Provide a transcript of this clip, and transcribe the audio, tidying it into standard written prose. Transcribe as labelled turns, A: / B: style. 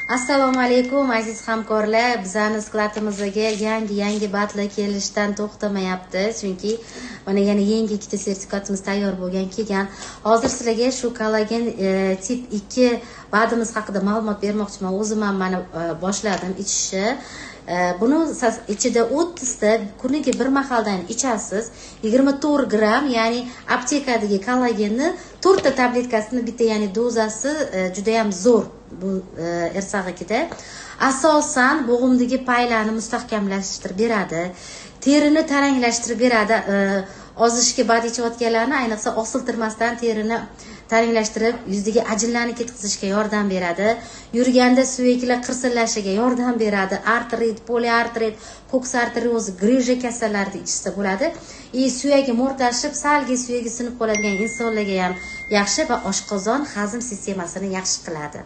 A: Assalomu alaykum aziz hamkorlar. Bizning skladimizga yangi batla kelishdan to'xtamayapti. Chunki mana yana yangi ikkita sertifikatimiz tayyor kelgan. Hozir sizlarga shu kollagen tip 2 badimiz haqida ma'lumot bermoqchiman. O'zim ham mana boshladim ichishni. Buni ichida 30 ta kuniga bir mahaldan ichasiz. 24 gram, ya'ni aptekadagi kollagenni 4 ta tabletkasini bitta, ya'ni dozasi juda ham zo'r. Bu ersag'ikida asosan bo'g'imdagi paylarni mustahkamlashtirib beradi, terini taranglashtirib beradi. Ozishga bad ichayotganlarni ayniqsa oqsiltirmasdan terini taranglashtirib, yuzdagi ajinlarni ketkazishga yordam beradi. Yurganda suyaklar qirsillashiga yordam beradi. Artrit, poliartrit, ko'ks arteriozi, grija kasallarida ichsa bo'ladi. Suyagi mo'rtashib, salga suyagi sinib qoladigan insonlarga ham yaxshi va oshqozon hazm sistemasini yaxshi qiladi.